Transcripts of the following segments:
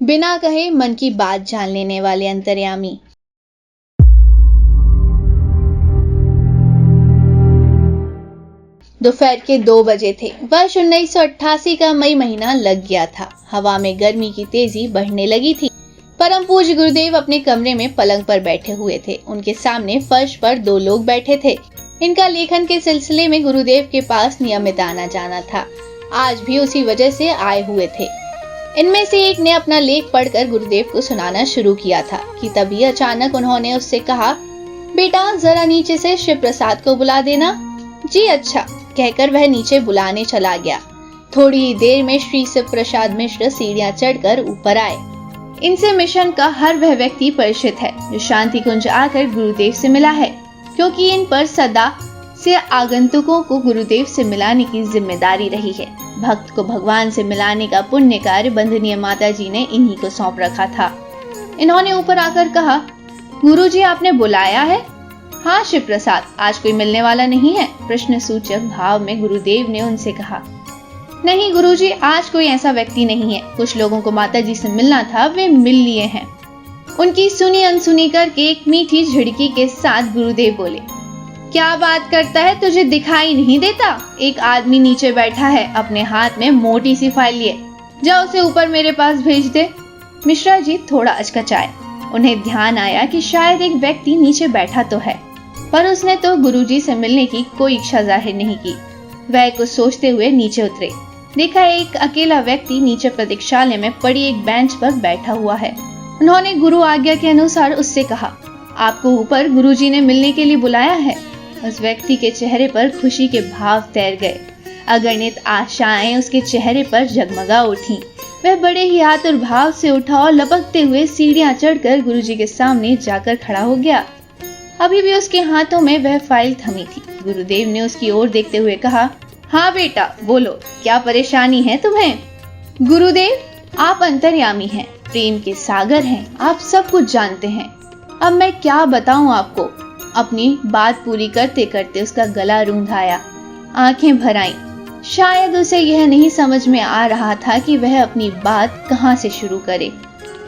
बिना कहे मन की बात जान लेने वाले अंतर्यामी। दोपहर के 2 बजे थे। वर्ष 1988 का मई महीना लग गया था। हवा में गर्मी की तेजी बढ़ने लगी थी। परम पूज्य गुरुदेव अपने कमरे में पलंग पर बैठे हुए थे। उनके सामने फर्श पर 2 लोग बैठे थे। इनका लेखन के सिलसिले में गुरुदेव के पास नियमित आना जाना था। आज भी उसी वजह से आए हुए थे। इनमें से एक ने अपना लेख पढ़कर गुरुदेव को सुनाना शुरू किया था कि तभी अचानक उन्होंने उससे कहा, बेटा जरा नीचे से शिव प्रसाद को बुला देना। जी अच्छा, कहकर वह नीचे बुलाने चला गया। थोड़ी ही देर में श्री शिव प्रसाद मिश्र सीढ़ियां चढ़कर ऊपर आए। इनसे मिशन का हर वह व्यक्ति परिचित है जो शांति कुंज आकर गुरुदेव से मिला है, क्योंकि इन पर सदा से आगंतुकों को गुरुदेव से मिलाने की जिम्मेदारी रही है। भक्त को भगवान से मिलाने का पुण्य कार्य बंधनीय माता जी ने इन्हीं को सौंप रखा था। इन्होंने ऊपर आकर कहा, गुरुजी आपने बुलाया है? हाँ शिव प्रसाद, आज कोई मिलने वाला नहीं है? प्रश्न सूचक भाव में गुरुदेव ने उनसे कहा। नहीं गुरुजी, आज कोई ऐसा व्यक्ति नहीं है। कुछ लोगों को माता जी से मिलना था, वे मिल लिए हैं। उनकी सुनी अनसुनी करके एक मीठी झिड़की के साथ गुरुदेव बोले, क्या बात करता है, तुझे दिखाई नहीं देता? एक आदमी नीचे बैठा है, अपने हाथ में मोटी सी फाइल लिए। जा उसे ऊपर मेरे पास भेज दे। मिश्रा जी थोड़ा अचकचाए। उन्हें ध्यान आया कि शायद एक व्यक्ति नीचे बैठा तो है, पर उसने तो गुरुजी से मिलने की कोई इच्छा जाहिर नहीं की। वह कुछ सोचते हुए नीचे उतरे। देखा एक अकेला व्यक्ति नीचे प्रतीक्षालय में पड़ी एक बेंच पर बैठा हुआ है। उन्होंने गुरु आज्ञा के अनुसार उससे कहा, आपको ऊपर गुरुजी ने मिलने के लिए बुलाया है। उस व्यक्ति के चेहरे पर खुशी के भाव तैर गए। अगणित आशाएं उसके चेहरे पर जगमगा उठी। वह बड़े ही आतुर भाव से उठा और लपकते हुए सीढ़ियां चढ़कर गुरुजी के सामने जाकर खड़ा हो गया। अभी भी उसके हाथों में वह फाइल थमी थी। गुरुदेव ने उसकी ओर देखते हुए कहा, हाँ बेटा बोलो, क्या परेशानी है तुम्हें? गुरुदेव, आप अंतर्यामी हैं, प्रेम के सागर हैं, आप सब कुछ जानते हैं। अब मैं क्या बताऊं आपको? अपनी बात पूरी करते करते उसका गला रूंधाया, आंखें भर आईं। शायद उसे यह नहीं समझ में आ रहा था कि वह अपनी बात कहां से शुरू करे,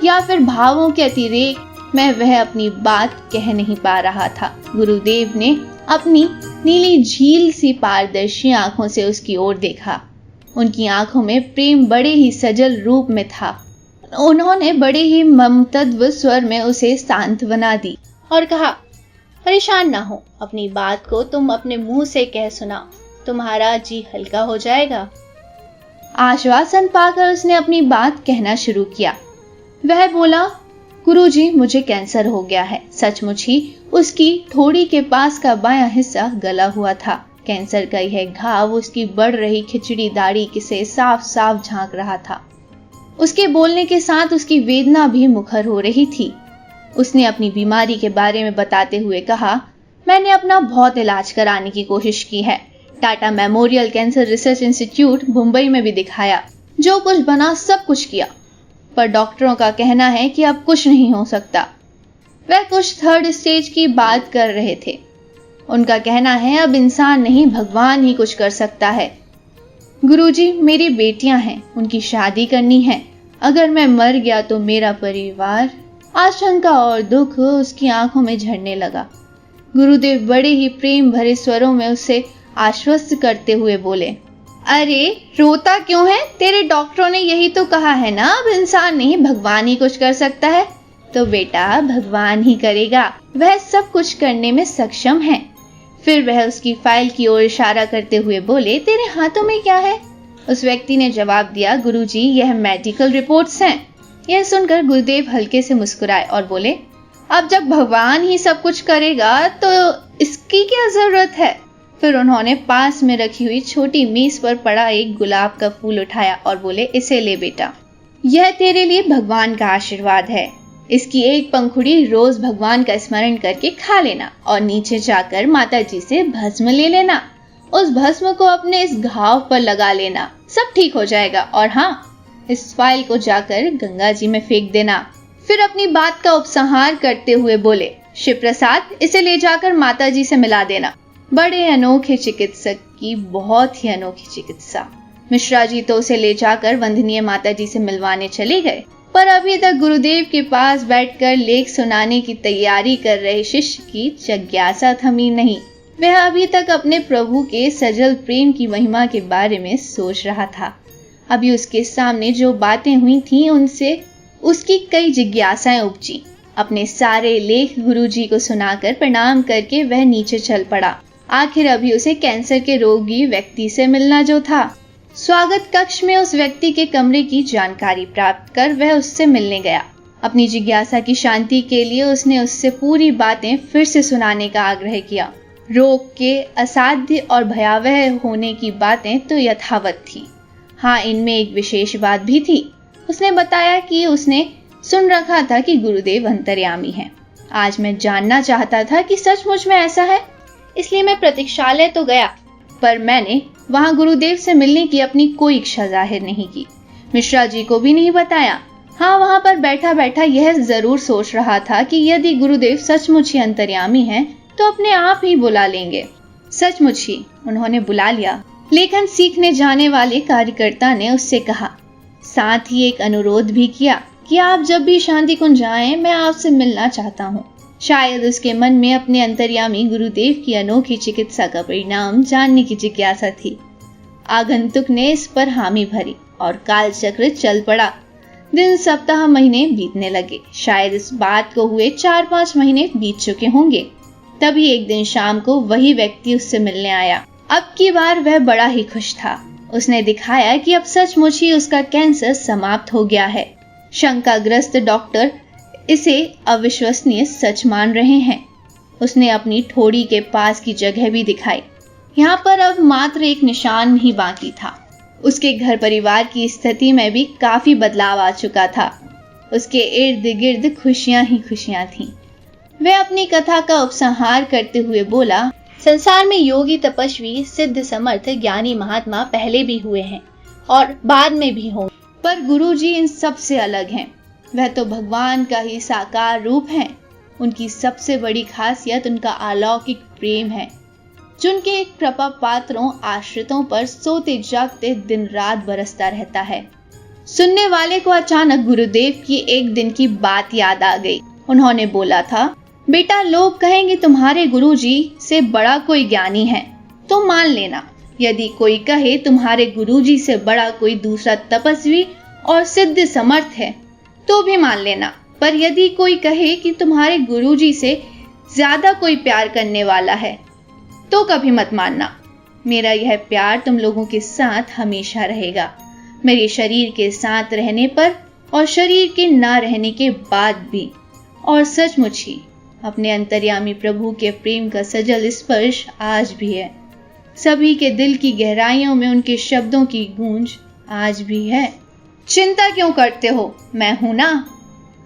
या फिर भावों के अतिरेक में वह अपनी बात कह नहीं पा रहा था। गुरुदेव ने अपनी नीली झील सी पारदर्शी आंखों से उसकी ओर देखा। उनकी आंखों में प्रेम बड़े ही सजल रूप में था। उन्होंने बड़े ही ममतत्व स्वर में उसे सांत्वना दी और कहा, परेशान ना हो, अपनी बात को तुम अपने मुंह से कह सुनाओ, तुम्हारा जी हल्का हो जाएगा। आश्वासन पाकर उसने अपनी बात कहना शुरू किया। वह बोला, गुरुजी मुझे कैंसर हो गया है। सचमुच ही उसकी ठोड़ी के पास का बायां हिस्सा गला हुआ था। कैंसर का यह घाव उसकी बढ़ रही खिचड़ी दाढ़ी से साफ साफ झांक रहा था। उसके बोलने के साथ उसकी वेदना भी मुखर हो रही थी। उसने अपनी बीमारी के बारे में बताते हुए कहा, मैंने अपना बहुत इलाज कराने की कोशिश की है। Tata memorial cancer research institute Mumbai में भी दिखाया, जो कुछ बना सब कुछ किया, पर डॉक्टरों का कहना है कि अब कुछ नहीं हो सकता। वह कुछ 3rd स्टेज की बात कर रहे थे। उनका कहना है अब इंसान नहीं, भगवान ही कुछ कर सकता है। गुरुजी, मेरी बेटियां हैं, उनकी शादी करनी है। अगर मैं मर गया तो मेरा परिवार। आशंका और दुख उसकी आंखों में झड़ने लगा। गुरुदेव बड़े ही प्रेम भरे स्वरों में उसे आश्वस्त करते हुए बोले, अरे रोता क्यों है? तेरे डॉक्टरों ने यही तो कहा है ना, अब इंसान नहीं भगवान ही कुछ कर सकता है। तो बेटा भगवान ही करेगा, वह सब कुछ करने में सक्षम है। फिर वह उसकी फाइल की ओर इशारा करते हुए बोले, तेरे हाथों में क्या है? उस व्यक्ति ने जवाब दिया, गुरुजी यह मेडिकल रिपोर्ट्स हैं। यह सुनकर गुरुदेव हल्के से मुस्कुराए और बोले, अब जब भगवान ही सब कुछ करेगा तो इसकी क्या जरूरत है? फिर उन्होंने पास में रखी हुई छोटी मेज पर पड़ा एक गुलाब का फूल उठाया और बोले, इसे ले बेटा, यह तेरे लिए भगवान का आशीर्वाद है। इसकी एक पंखुड़ी रोज भगवान का स्मरण करके खा लेना और नीचे जाकर माता जी से भस्म ले लेना। उस भस्म को अपने इस घाव पर लगा लेना, सब ठीक हो जाएगा। और हाँ, इस फाइल को जाकर गंगा जी में फेंक देना। फिर अपनी बात का उपसंहार करते हुए बोले, शिव प्रसाद इसे ले जाकर माता जी से मिला देना। बड़े अनोखे चिकित्सक की बहुत ही अनोखी चिकित्सा। मिश्रा जी तो उसे ले जाकर वंदनीय माता जी से मिलवाने चले गए। पर अभी तक गुरुदेव के पास बैठकर लेख सुनाने की तैयारी कर रहे शिष्य की जिज्ञासा थमी नहीं। वह अभी तक अपने प्रभु के सजल प्रेम की महिमा के बारे में सोच रहा था। अभी उसके सामने जो बातें हुई थीं उनसे उसकी कई जिज्ञासाएं उपजी। अपने सारे लेख गुरुजी को सुनाकर प्रणाम करके वह नीचे चल पड़ा। आखिर अभी उसे कैंसर के रोगी व्यक्ति से मिलना जो था। स्वागत कक्ष में उस व्यक्ति के कमरे की जानकारी प्राप्त कर वह उससे मिलने गया। अपनी जिज्ञासा की शांति के लिए उसने उससे पूरी बातें फिर से सुनाने का आग्रह किया। रोग के असाध्य और भयावह होने की बातें तो यथावत थी। हाँ, इनमें एक विशेष बात भी थी। उसने बताया कि उसने सुन रखा था कि गुरुदेव अंतर्यामी हैं। आज मैं जानना चाहता था कि सचमुच में ऐसा है, इसलिए मैं प्रतीक्षालय तो गया, पर मैंने वहां गुरुदेव से मिलने की अपनी कोई इच्छा जाहिर नहीं की। मिश्रा जी को भी नहीं बताया। हाँ, वहां पर बैठा बैठा यह जरूर सोच रहा था कि यदि गुरुदेव सचमुच ही अंतर्यामी हैं, तो अपने आप ही बुला लेंगे। सचमुच ही उन्होंने बुला लिया। लेखन सीखने जाने वाले कार्यकर्ता ने उससे कहा, साथ ही एक अनुरोध भी किया कि आप जब भी शांति कुंज जाएं, मैं आपसे मिलना चाहता हूँ। शायद उसके मन में अपने अंतर्यामी गुरुदेव की अनोखी चिकित्सा का परिणाम जानने की जिज्ञासा थी। आगंतुक ने इस पर हामी भरी और कालचक्र चल पड़ा। दिन, सप्ताह, महीने बीतने लगे। शायद इस बात को हुए 4-5 महीने बीत चुके होंगे। तभी एक दिन शाम को वही व्यक्ति उससे मिलने आया। अब की बार वह बड़ा ही खुश था। उसने दिखाया कि अब सचमुच ही उसका कैंसर समाप्त हो गया है। शंकाग्रस्त डॉक्टर इसे अविश्वसनीय सच मान रहे हैं। उसने अपनी ठोड़ी के पास की जगह भी दिखाई। यहाँ पर अब मात्र एक निशान ही बाकी था। उसके घर परिवार की स्थिति में भी काफी बदलाव आ चुका था। उसके इर्द गिर्द खुशियां ही खुशियां थीं। वह अपनी कथा का उपसंहार करते हुए बोला, संसार में योगी, तपस्वी, सिद्ध, समर्थ, ज्ञानी, महात्मा पहले भी हुए हैं और बाद में भी होंगे, पर गुरुजी इन सब से अलग हैं। वह तो भगवान का ही साकार रूप हैं। उनकी सबसे बड़ी खासियत उनका अलौकिक प्रेम है, जो उनके कृपा पात्रों आश्रितों पर सोते जागते दिन रात बरसता रहता है। सुनने वाले को अचानक गुरुदेव की एक दिन की बात याद आ गई। उन्होंने बोला था, बेटा, लोग कहेंगे तुम्हारे गुरुजी से बड़ा कोई ज्ञानी है तो मान लेना। यदि कोई कहे तुम्हारे गुरुजी से बड़ा कोई दूसरा तपस्वी और सिद्ध समर्थ है तो भी मान लेना। पर यदि कोई कहे कि तुम्हारे गुरुजी से ज्यादा कोई प्यार करने वाला है तो कभी मत मानना। मेरा यह प्यार तुम लोगों के साथ हमेशा रहेगा, मेरे शरीर के साथ रहने पर और शरीर के ना रहने के बाद भी। और सचमुच ही अपने अंतर्यामी प्रभु के प्रेम का सजल स्पर्श आज भी है। सभी के दिल की गहराइयों में उनके शब्दों की गूंज आज भी है। चिंता क्यों करते हो, मैं हूं ना।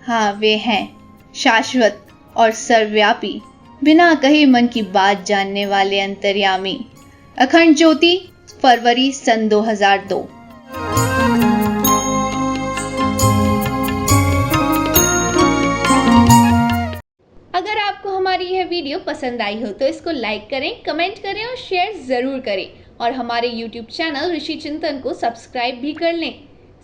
हाँ, वे हैं शाश्वत और सर्वव्यापी, बिना कहे मन की बात जानने वाले अंतर्यामी। अखंड ज्योति, फरवरी सन 2002। अगर आपको हमारी यह वीडियो पसंद आई हो तो इसको लाइक करें, कमेंट करें और शेयर जरूर करें। और हमारे YouTube चैनल ऋषि चिंतन को सब्सक्राइब भी कर लें।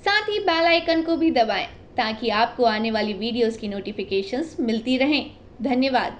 साथ ही बेल आइकन को भी दबाएं ताकि आपको आने वाली वीडियोस की नोटिफिकेशंस मिलती रहें। धन्यवाद।